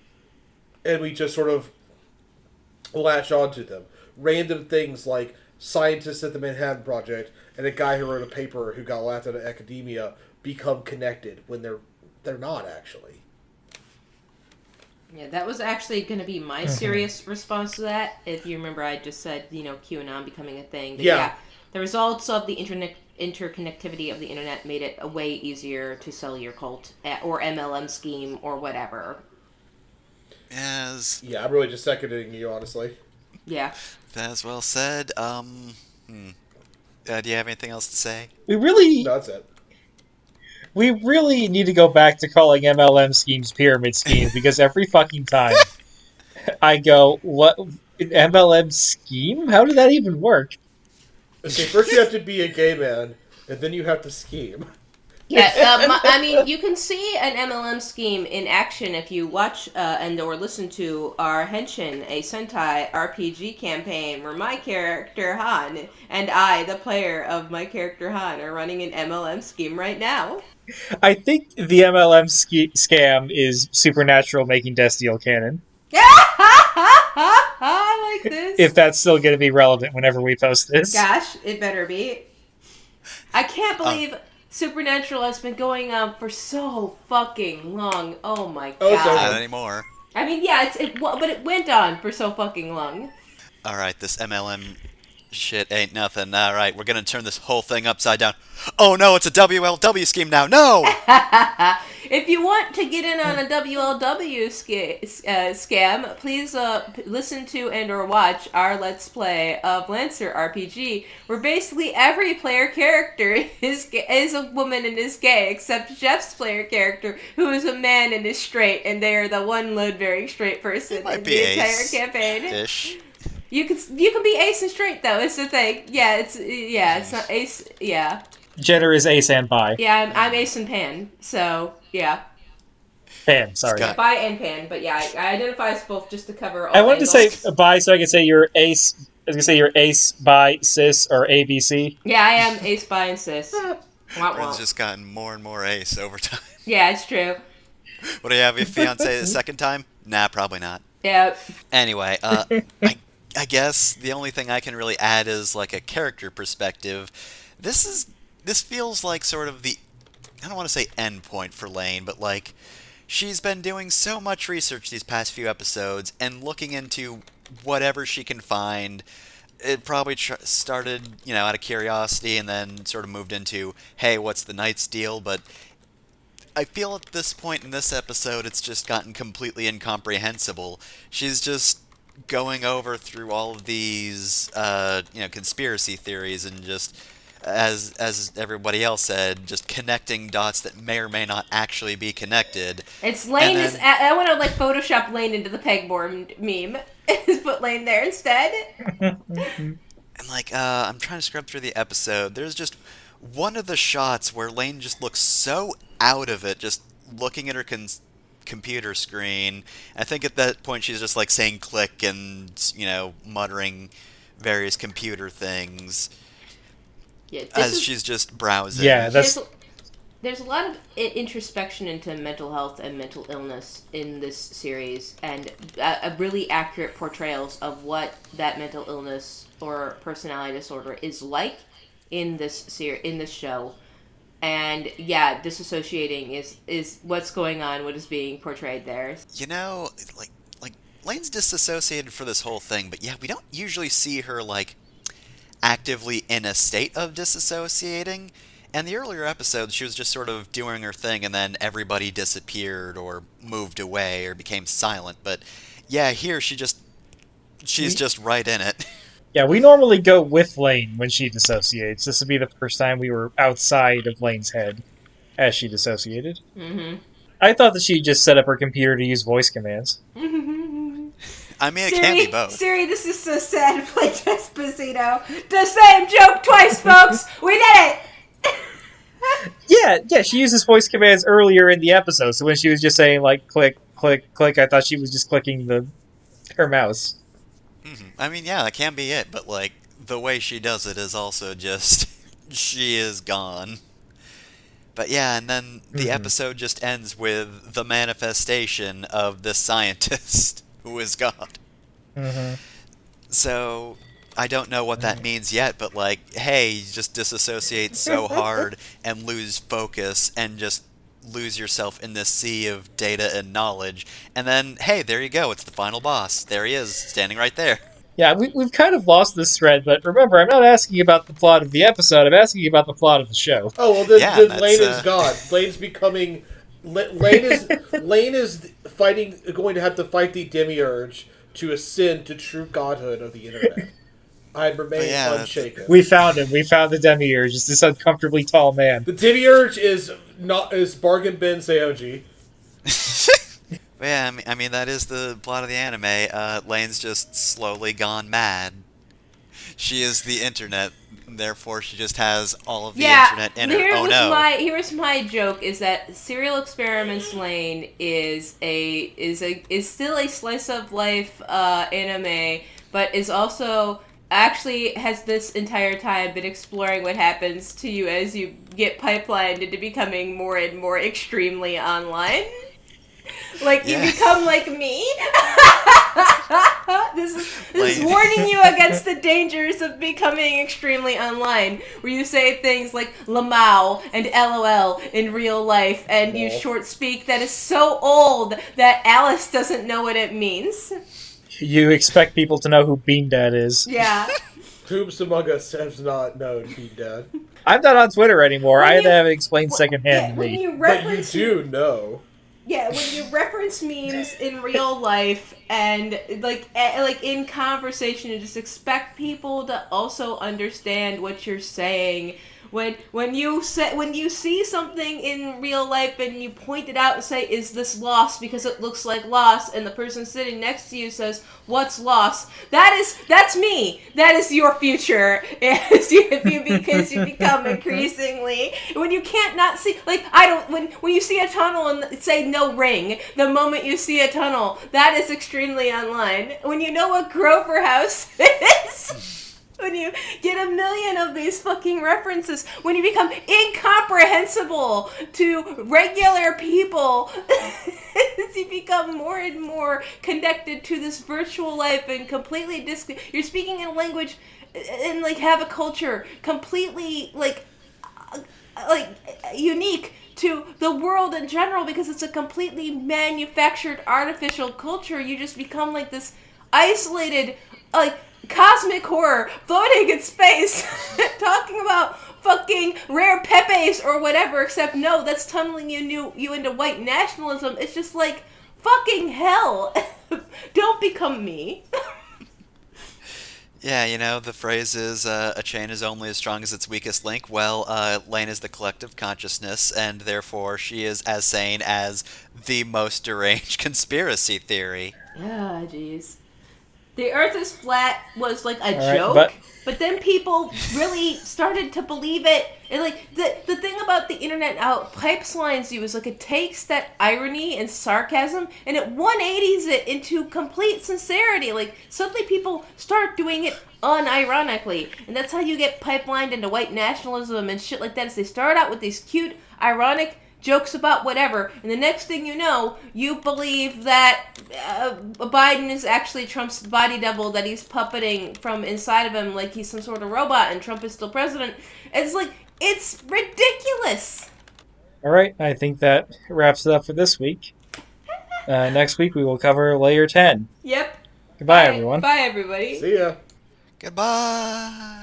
and we just sort of latch onto them. Random things like scientists at the Manhattan Project and a guy who wrote a paper who got laughed out of academia become connected when they're not actually. Yeah, that was actually going to be my serious response to that. If you remember, I just said, QAnon becoming a thing. But yeah, the results of the interconnectivity of the internet made it a way easier to sell your cult or MLM scheme or whatever. Yes. Yeah, I'm really just seconding you, honestly. Yeah. That's well said. Do you have anything else to say? No, that's it. We really need to go back to calling MLM schemes pyramid schemes, because every fucking time I go, what? An MLM scheme? How did that even work? Okay, first you have to be a gay man, and then you have to scheme. Yeah, I mean, you can see an MLM scheme in action if you watch or listen to our Henshin, a Sentai RPG campaign where my character Han and I, the player of my character Han, are running an MLM scheme right now. I think the MLM scam is Supernatural making Destiel canon. I like this. If that's still going to be relevant whenever we post this. Gosh, it better be. I can't believe Supernatural has been going on for so fucking long. Oh my god. It's over. Not anymore. I mean, yeah, but it went on for so fucking long. Alright, this MLM shit ain't nothing. Alright, we're gonna turn this whole thing upside down. Oh no, it's a WLW scheme now. No! If you want to get in on a WLW scam, please listen to and or watch our Let's Play of Lancer RPG, where basically every player character is a woman and is gay, except Jeff's player character, who is a man and is straight, and they are the one load-bearing straight person in the entire campaign. Ish. You can be ace and straight though. It's the thing. Yeah, it's not ace. Yeah. Gender is ace and bi. Yeah, I'm ace and pan. So yeah. Pan, sorry. Scott. Bi and pan, but yeah, I identify as both just to cover all I wanted to angles. say bi so I could say you're ace. I was gonna say you're ace, bi, cis, or ABC. Yeah, I am ace, bi, and cis. Bryn's just gotten more and more ace over time. Yeah, it's true. Would I have your fiance the second time? Nah, probably not. Yeah. Anyway, I guess the only thing I can really add is like a character perspective. This feels like sort of the, I don't want to say end point for Lain, but like she's been doing so much research these past few episodes and looking into whatever she can find. It probably started, out of curiosity and then sort of moved into, hey, what's the Knight's deal? But I feel at this point in this episode, it's just gotten completely incomprehensible. She's just going over through all of these, conspiracy theories and just, as everybody else said, just connecting dots that may or may not actually be connected. It's Lain is. I want to Photoshop Lain into the pegboard meme. Put Lain there instead. And I'm trying to scrub through the episode. There's just one of the shots where Lain just looks so out of it, just looking at her computer screen. I think at that point she's just saying click and muttering various computer things. Yeah, she's just browsing. Yeah, there's a lot of introspection into mental health and mental illness in this series, and a really accurate portrayals of what that mental illness or personality disorder is like in this show. And yeah, disassociating is what's going on, what is being portrayed there. Lane's disassociated for this whole thing, but yeah, we don't usually see her actively in a state of disassociating. And the earlier episodes, she was just sort of doing her thing, and then everybody disappeared or moved away or became silent. But yeah, here she's just right in it. Yeah, we normally go with Lain when she dissociates. This would be the first time we were outside of Lane's head as she dissociated. Mm-hmm. I thought that she just set up her computer to use voice commands. I mean, it can be both. Siri, this is so sad. Play Despacito. The same joke twice, folks. We did it. Yeah, she uses voice commands earlier in the episode. So when she was just saying click, click, click, I thought she was just clicking her mouse. Mm-hmm. I mean, yeah, that can be it. But the way she does it is also just she is gone. But yeah, and then the episode just ends with the manifestation of this scientist who is God. Mm-hmm. So I don't know what that means yet, but hey, you just disassociate so hard and lose focus and just lose yourself in this sea of data and knowledge. And then, hey, there you go. It's the final boss. There he is, standing right there. Yeah, we've kind of lost this thread, but remember, I'm not asking about the plot of the episode. I'm asking about the plot of the show. Oh, well, then Lain is God. Lain's becoming... Lain is going to have to fight the demiurge to ascend to true godhood of the internet. I remain unshaken. We found him. We found the demiurge. It's this uncomfortably tall man. The demiurge is Bargain Bin Seoji. Yeah, I mean that is the plot of the anime. Lane's just slowly gone mad. She is the internet, therefore she just has all of the internet in her. Here's my joke: is that Serial Experiments Lain is still a slice of life anime, but is also actually has this entire time been exploring what happens to you as you get pipelined into becoming more and more extremely online. You become like me. This is warning you against the dangers of becoming extremely online, where you say things like "lamau" and "lol" in real life, and you short speak that is so old that Alice doesn't know what it means. You expect people to know who Bean Dad is. Yeah. Whoops among us has not known Pete Dad. I'm not on Twitter anymore. When I had you- to have it explained secondhand to when me. you But you reference do know. Yeah, when you reference memes in real life and like in conversation, and just expect people to also understand what you're saying. When you see something in real life and you point it out and say, "Is this lost?" because it looks like lost, and the person sitting next to you says, "What's lost?" That's me. That is your future. Because you become increasingly when you can't not see, like, I don't, when you see a tunnel and say no ring, the moment you see a tunnel, that is extremely online. When you know what Grover House is. When you get a million of these fucking references, when you become incomprehensible to regular people, as you become more and more connected to this virtual life and completely you're speaking in a language and like have a culture completely like unique to the world in general, because it's a completely manufactured artificial culture. You just become like this isolated, like, cosmic horror floating in space talking about fucking rare pepes or whatever, except no, that's tunneling you into white nationalism. It's just like, fucking hell. Don't become me. Yeah, the phrase is, a chain is only as strong as its weakest link. Well, Lain is the collective consciousness, and therefore she is as sane as the most deranged conspiracy theory. Ah, jeez. The Earth is flat was like a right, joke, but- but then people really started to believe it. And like the thing about the internet, how Pipeline's you is like it takes that irony and sarcasm and it 180s it into complete sincerity. Like suddenly people start doing it unironically, and that's how you get pipelined into white nationalism and shit like that. Is they start out with these cute, ironic jokes about whatever, and the next thing you know, you believe that Biden is actually Trump's body double that he's puppeting from inside of him like he's some sort of robot, and Trump is still president. It's like, it's ridiculous. All right, I think that wraps it up for this week. Next week we will cover Layer 10. Yep. Goodbye, everyone. Bye, everybody. See ya. Goodbye!